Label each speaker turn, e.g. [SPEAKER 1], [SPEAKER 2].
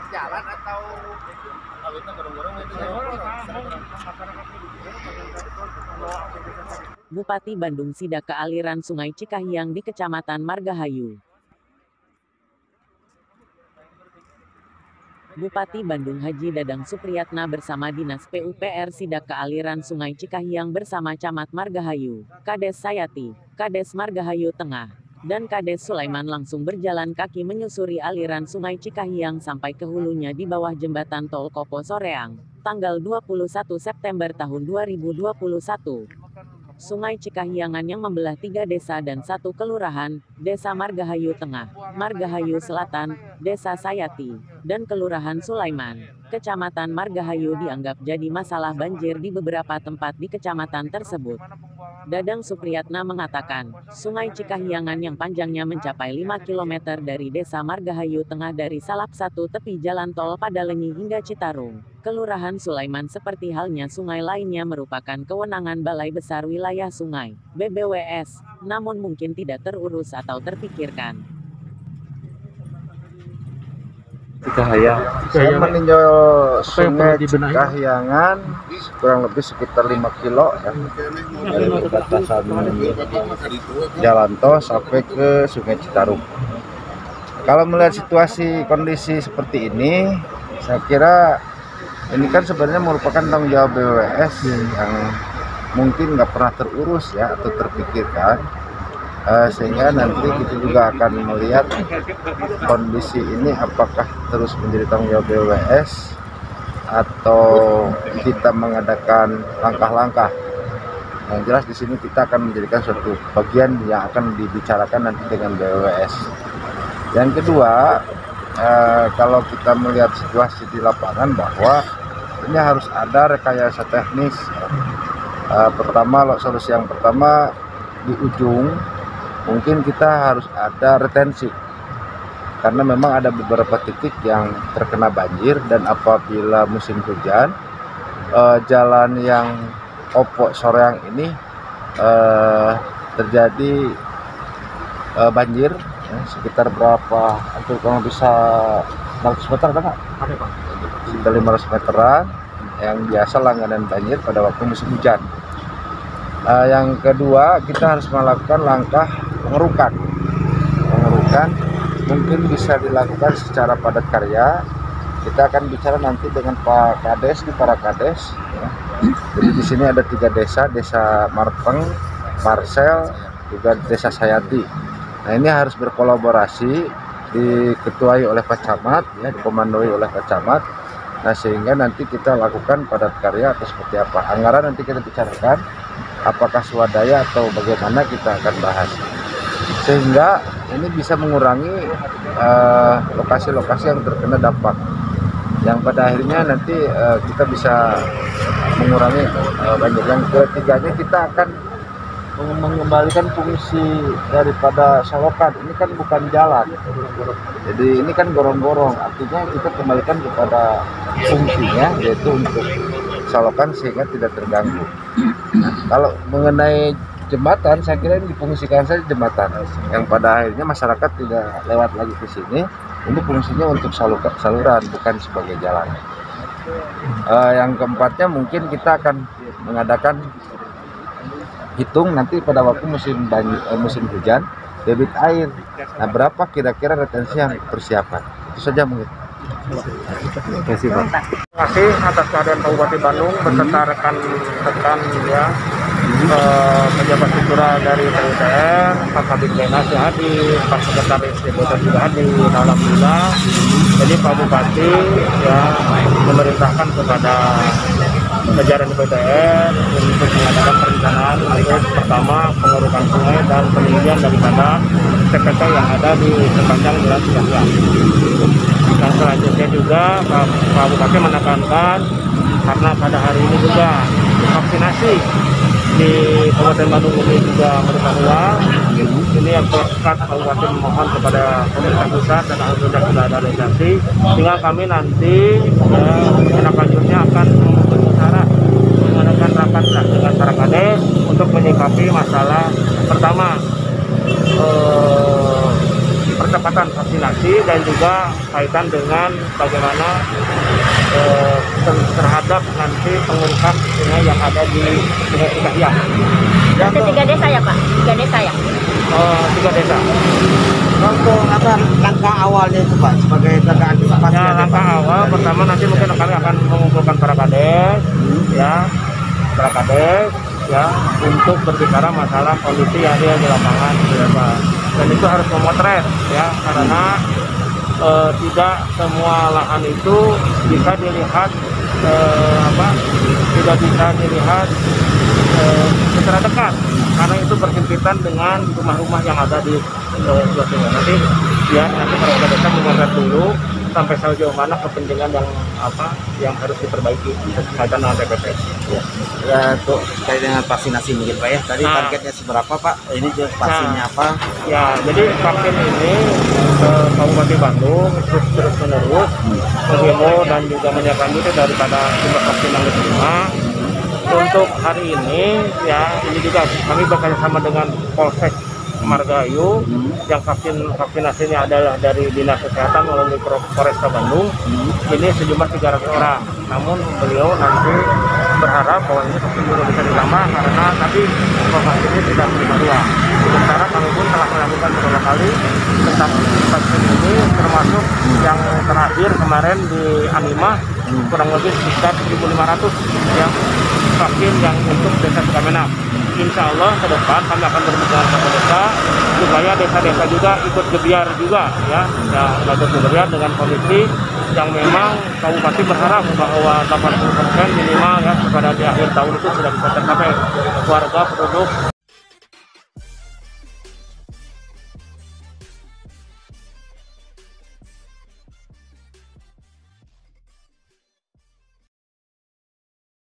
[SPEAKER 1] jalan atau
[SPEAKER 2] Bupati Bandung sidak ke aliran Sungai Cikahyang di Kecamatan Margahayu. Bupati Bandung Haji Dadang Supriyatna bersama Dinas PUPR sidak ke aliran Sungai Cikahyang bersama Camat Margahayu, Kades Sayati, Kades Margahayu Tengah, dan Kades Sulaiman langsung berjalan kaki menyusuri aliran Sungai Cikahyang sampai ke hulunya di bawah jembatan Tol Kopo Soreang, tanggal 21 September tahun 2021. Sungai Cikahyangan yang membelah 3 desa dan 1 kelurahan, Desa Margahayu Tengah, Margahayu Selatan, Desa Sayati, dan Kelurahan Sulaiman, Kecamatan Margahayu dianggap jadi masalah banjir di beberapa tempat di kecamatan tersebut. Dadang Supriyatna mengatakan, Sungai Cikahyangan yang panjangnya mencapai 5 km dari Desa Margahayu Tengah dari salah satu tepi jalan tol Padalenyi hingga Citarum, Kelurahan Sulaiman seperti halnya sungai lainnya merupakan kewenangan Balai Besar Wilayah Sungai, BBWS, namun mungkin tidak terurus atau terpikirkan.
[SPEAKER 3] Cikahayang. Saya meninjau Sungai Cikahyangan kurang lebih sekitar 5 kilo ya, dari perbatasan jalan tol sampai ke Sungai Citarum. Kalau melihat situasi kondisi seperti ini, saya kira ini kan sebenarnya merupakan tanggung jawab BWS yang mungkin nggak pernah terurus ya atau terpikirkan. Sehingga nanti kita juga akan melihat kondisi ini apakah terus menjadi tanggung jawab BWS atau kita mengadakan langkah-langkah. Yang jelas di sini kita akan menjadikan suatu bagian yang akan dibicarakan nanti dengan BWS. Yang kedua, kalau kita melihat situasi di lapangan bahwa ini harus ada rekayasa teknis. Pertama, solusi yang pertama di ujung mungkin kita harus ada retensi, karena memang ada beberapa titik yang terkena banjir dan apabila musim hujan, jalan yang Kopo Soreang ini terjadi banjir ya, sekitar berapa, hampir kalau bisa 100 meter kan? Ada Pak. Sekitar 500 meteran yang biasa langganan banjir pada waktu musim hujan. Yang kedua, kita harus melakukan langkah pengerukan mungkin bisa dilakukan secara padat karya. Kita akan bicara nanti dengan Pak Kades di para Kades ya. Jadi di sini ada 3 desa, Desa Marpeng, Marcel, juga Desa Sayati. Nah, ini harus berkolaborasi, diketuai oleh Pak Camat ya, dikomandoi oleh Pak Camat. Nah, sehingga nanti kita lakukan padat karya atau seperti apa. Anggaran nanti kita bicarakan apakah swadaya atau bagaimana, kita akan bahas. Sehingga ini bisa mengurangi lokasi-lokasi yang terkena dampak, yang pada akhirnya nanti kita bisa mengurangi banjir. Yang ketiganya, kita akan mengembalikan fungsi daripada selokan. Ini kan bukan jalan, jadi ini kan gorong-gorong, artinya kita kembalikan kepada fungsinya, yaitu untuk selokan sehingga tidak terganggu. Nah, kalau mengenai jembatan, saya kira ini difungsikan saja jembatan, yang pada akhirnya masyarakat tidak lewat lagi ke sini. Ini fungsinya untuk saluran, bukan sebagai jalan. Yang keempatnya, mungkin kita akan mengadakan hitung nanti pada waktu musim hujan debit air. Nah, berapa kira-kira retensi yang persiapan? Itu saja mungkin. Terima kasih Pak.
[SPEAKER 4] Terima kasih atas kehadiran Kabupaten Bandung beserta rekan-rekan ya, pejabat struktural dari PUPR, Pak Kabid Menas yang hadir, Pak Sekretaris Deputat juga hadir. Alhamdulillah, jadi Pak Bupati ya memerintahkan kepada jajaran PUPR untuk mengadakan perencanaan untuk pertama pengurukan sungai dan peninggian daripada TPT yang ada di sepanjang jalan Cikahyangan. Dan selanjutnya juga Pak Bupati menekankan karena pada hari ini juga vaksinasi di Kabupaten Bandung ini juga merupakan ini yang terdekat. Kabupaten memohon kepada pemerintah pusat dan alhamdulillah sudah ada realisasi. Tinggal kami nanti lanjutnya akan mengadakan rapat dengan para kades untuk menyikapi masalah pertama percepatan vaksinasi dan juga kaitan dengan bagaimana terhadap nanti pengurusan sungai yang ada di Sungai Cikahiang.
[SPEAKER 1] Ada 3 desa ya Pak? 3 desa ya?
[SPEAKER 4] 3 desa.
[SPEAKER 3] Untuk apa langkah awalnya itu Pak sebagai langkah antisipasi?
[SPEAKER 4] Ya, langkah awal pertama nanti mungkin kami akan mengumpulkan para kades, ya, untuk berbicara masalah kondisi yang ada di lapangan, ya Pak. Dan itu harus memotret, ya, karena tidak semua lahan itu bisa dilihat tidak bisa dilihat secara dekat, karena itu berhimpitan dengan rumah-rumah yang ada di sebelah nanti para desa memotret dulu sampai sejauh mana kepentingan yang harus diperbaiki berkaitan dengan TPP.
[SPEAKER 3] Ya, untuk terkait dengan vaksinasi mungkin Pak ya. Tadi targetnya seberapa Pak? Ini juga vaksinnya apa?
[SPEAKER 4] Ya, jadi vaksin ini Kabupaten Bandung terus menerus menghimbau dan juga menindaklanjuti daripada jumlah vaksin yang diterima. Untuk hari ini, ya, ini juga kami bekerjasama dengan Polsek Margahayu yang vaksinasinya adalah dari Dinas Kesehatan melalui Polresta Bandung. Ini sejumlah 300 orang. Namun beliau nanti berharap bahwa ini vaksin juga bisa ditambah karena tadi informasi ini tidak menerima ruang. Sementara kami pun telah melakukan beberapa kali tentang vaksin ini, termasuk yang terakhir kemarin di Anima kurang lebih sekitar 1.500 ya vaksin yang untuk desa Sukamenang. Insya Allah ke depan kami akan berbicara ke desa supaya desa-desa juga ikut gebiar juga ya ikut gebiar dengan kondisi yang memang Kabupaten berharap bahwa 80% minimal ya pada di akhir tahun itu sudah bisa tercapai warga penduduk